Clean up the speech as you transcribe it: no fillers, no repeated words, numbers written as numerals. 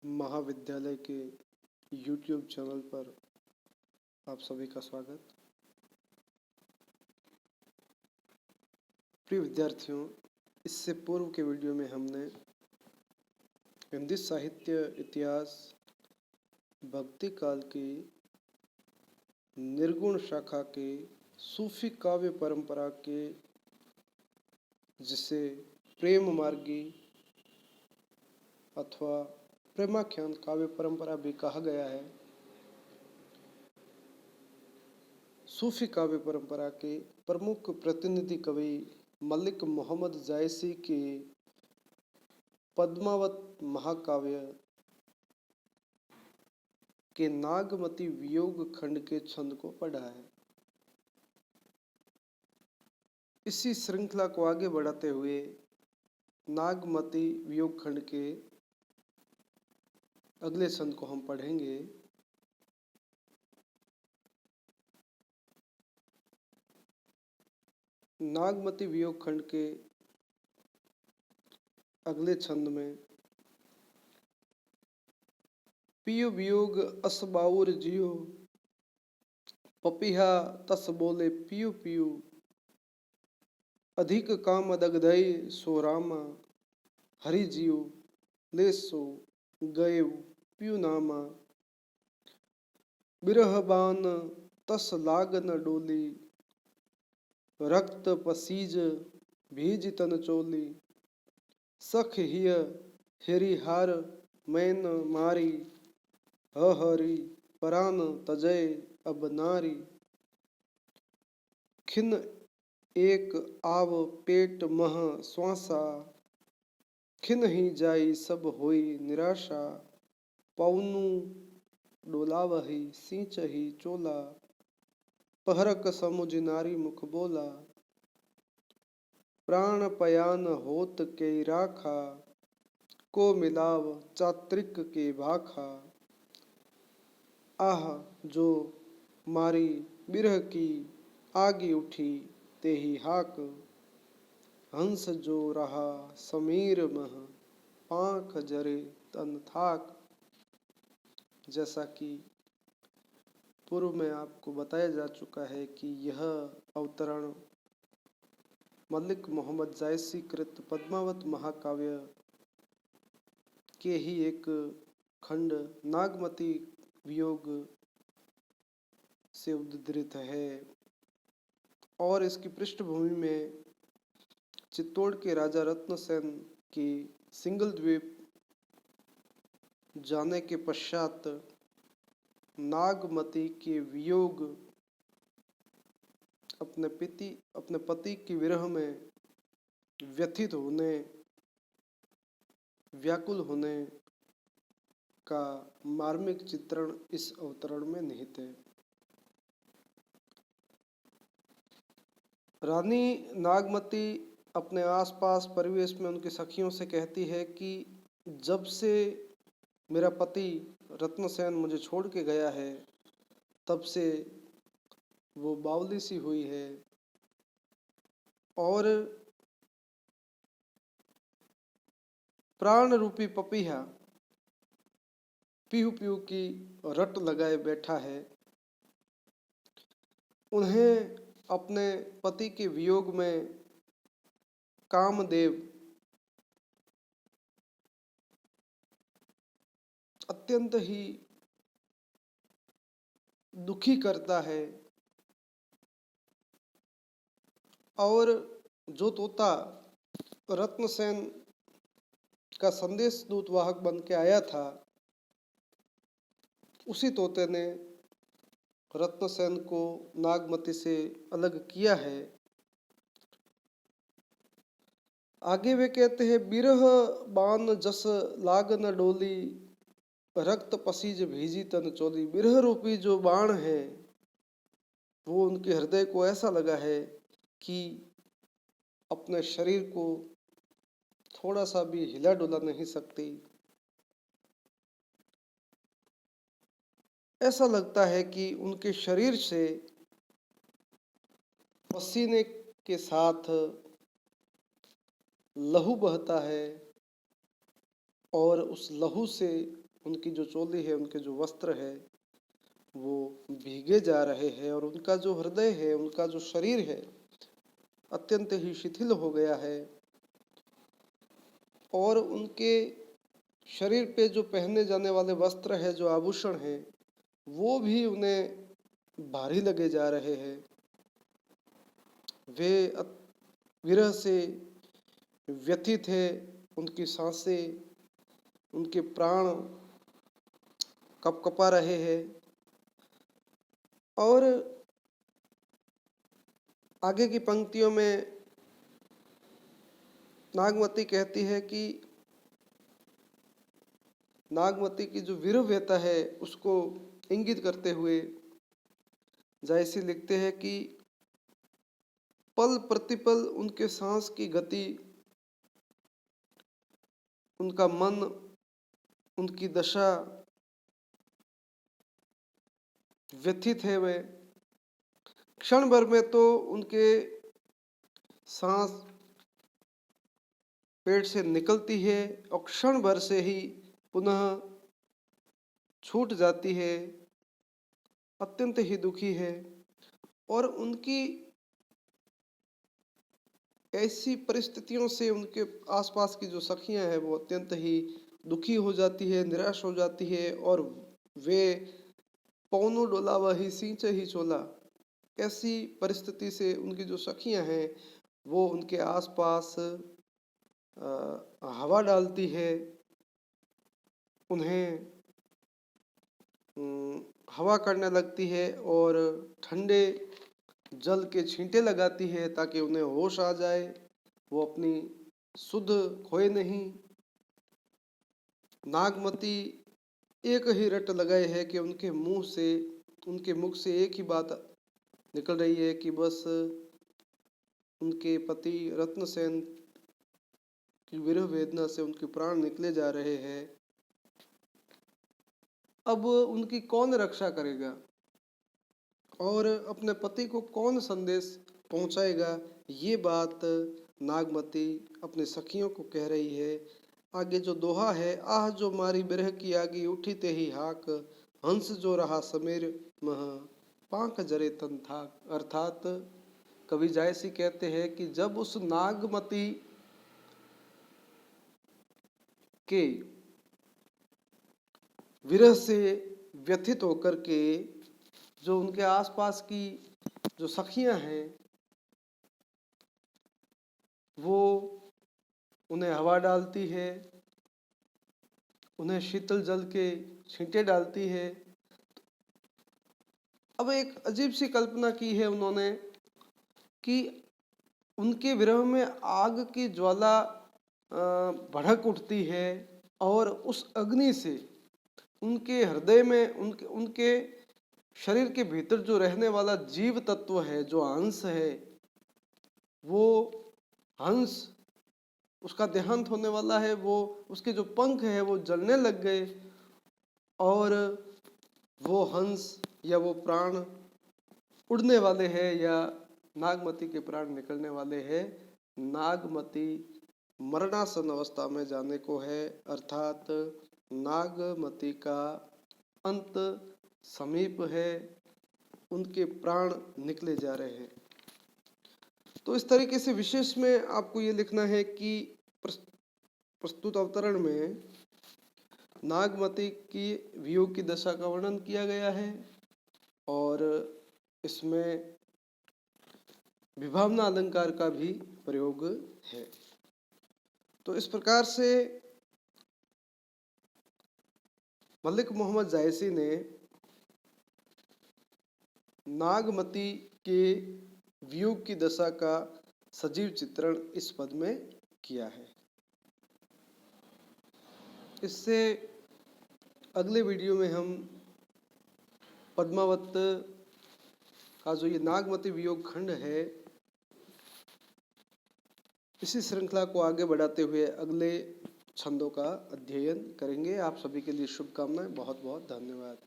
महाविद्यालय के YouTube channel पर आप सभी का स्वागत। प्रिय विद्यार्थियों, इससे पूर्व के वीडियो में हमने हिंदी साहित्य इतिहास भक्ति काल की निर्गुण शाखा के सूफी काव्य परंपरा के, जिसे प्रेम मार्गी अथवा प्रेमाख्यान काव्य परंपरा भी कहा गया है, सूफी काव्य परंपरा के प्रमुख प्रतिनिधि कवि मलिक मोहम्मद जायसी के पद्मावत महाकाव्य के नागमती वियोग खंड के छंद को पढ़ा है। इसी श्रृंखला को आगे बढ़ाते हुए नागमती वियोग खंड के अगले छंद को हम पढ़ेंगे। नागमती वियोग खंड के अगले छंद में पियो वियोग अस बाउर जियो, पपीहा तस बोले पियो पियो, अधिक काम दगधई सो रामा, हरि जियो ले सो गए पियो नामा, बिरह बान तस लागन डोली, रक्त पसीज भीज तन चोली, सख हिय हेरी हार मैन मारी, हरि परान तजय अब नारी, खिन एक आव पेट मह श्वासा, खिन ही जाई सब होई निराशा, पौनु डोलावही सींचही चोला, पहरक समुझ नारी मुख बोला, प्राण पयान होत के राखा, को मिलाव चात्रिक के भाखा, आह जो मारी बिरह की आगे उठी तेही हाक, हंस जो रहा समीर मह पांख जरे तन थाक। जैसा कि पूर्व में आपको बताया जा चुका है कि यह अवतरण मलिक मोहम्मद जायसी कृत पद्मावत महाकाव्य के ही एक खंड नागमती वियोग से उद्धृत है और इसकी पृष्ठभूमि में चित्तौड़ के राजा रत्नसेन की सिंगल द्वीप जाने के पश्चात नागमती के वियोग, अपने पति के विरह में व्यथित होने, व्याकुल होने का मार्मिक चित्रण इस अवतरण में निहित है। रानी नागमती अपने आसपास परिवेश में उनकी सखियों से कहती है कि जब से मेरा पति रत्नसेन मुझे छोड़ के गया है, तब से वो बावली सी हुई है और प्राण रूपी पपीहा पीहू पीहू की रट लगाए बैठा है। उन्हें अपने पति के वियोग में कामदेव अत्यंत ही दुखी करता है और जो तोता रत्नसेन का संदेश दूतवाहक बन के आया था, उसी तोते ने रत्नसेन को नागमती से अलग किया है। आगे वे कहते हैं, बिरह बान जस लाग न डोली, रक्त पसीज भीजी तन चोली। बिरह रूपी जो बाण है वो उनके हृदय को ऐसा लगा है कि अपने शरीर को थोड़ा सा भी हिला डुला नहीं सकती। ऐसा लगता है कि उनके शरीर से पसीने के साथ लहू बहता है और उस लहू से उनकी जो चोली है, उनके जो वस्त्र है वो भीगे जा रहे हैं और उनका जो हृदय है, उनका जो शरीर है अत्यंत ही शिथिल हो गया है और उनके शरीर पे जो पहने जाने वाले वस्त्र है, जो आभूषण है, वो भी उन्हें भारी लगे जा रहे हैं। वे विरह से व्यथित है, उनकी सांसें, उनके प्राण कपकपा रहे हैं। और आगे की पंक्तियों में नागमती कहती है कि नागमती की जो विरह व्यथा है उसको इंगित करते हुए जायसी लिखते हैं कि पल प्रतिपल उनके सांस की गति, उनका मन, उनकी दशा व्यथित है। वे क्षण भर में तो उनके सांस पेट से निकलती है और क्षण भर से ही पुनः छूट जाती है, अत्यंत ही दुखी है। और उनकी ऐसी परिस्थितियों से उनके आसपास की जो सखियां हैं वो अत्यंत ही दुखी हो जाती है, निराश हो जाती है और वे पौनो डोला वही सींचे ही चोला, ऐसी परिस्थिति से उनकी जो सखियां हैं वो उनके आसपास हवा डालती है, उन्हें हवा करने लगती है और ठंडे जल के छींटे लगाती है ताकि उन्हें होश आ जाए, वो अपनी सुध खोए नहीं। नागमती एक ही रट लगाए है कि उनके मुख से एक ही बात निकल रही है कि बस उनके पति रत्नसेन की विरह वेदना से उनके प्राण निकले जा रहे हैं। अब उनकी कौन रक्षा करेगा और अपने पति को कौन संदेश पहुंचाएगा, ये बात नागमती अपने सखियों को कह रही है। आगे जो दोहा है, आह जो मारी बिरह की आगी उठी ते ही हाक, हंस जो रहा समीर मह पांख जरे तन था। अर्थात कवि जायसी कहते हैं कि जब उस नागमती के विरह से व्यथित होकर के जो उनके आसपास की जो सखियां हैं वो उन्हें हवा डालती है, उन्हें शीतल जल के छींटे डालती है। अब एक अजीब सी कल्पना की है उन्होंने कि उनके विरह में आग की ज्वाला भड़क उठती है और उस अग्नि से उनके हृदय में उनके शरीर के भीतर जो रहने वाला जीव तत्व है, जो हंस है, वो हंस, उसका देहांत होने वाला है, वो उसके जो पंख है वो जलने लग गए और वो हंस या वो प्राण उड़ने वाले हैं या नागमती के प्राण निकलने वाले हैं। नागमती मरणासन अवस्था में जाने को है, अर्थात नागमती का अंत समीप है, उनके प्राण निकले जा रहे हैं। तो इस तरीके से विशेष में आपको ये लिखना है कि प्रस्तुत अवतरण में नागमती की वियोग की दशा का वर्णन किया गया है और इसमें विभावना अलंकार का भी प्रयोग है। तो इस प्रकार से मलिक मोहम्मद जायसी ने नागमती के वियोग की दशा का सजीव चित्रण इस पद में किया है। इससे अगले वीडियो में हम पद्मावत का जो ये नागमती वियोग खंड है, इसी श्रृंखला को आगे बढ़ाते हुए अगले छंदों का अध्ययन करेंगे। आप सभी के लिए शुभकामनाएं। बहुत बहुत धन्यवाद।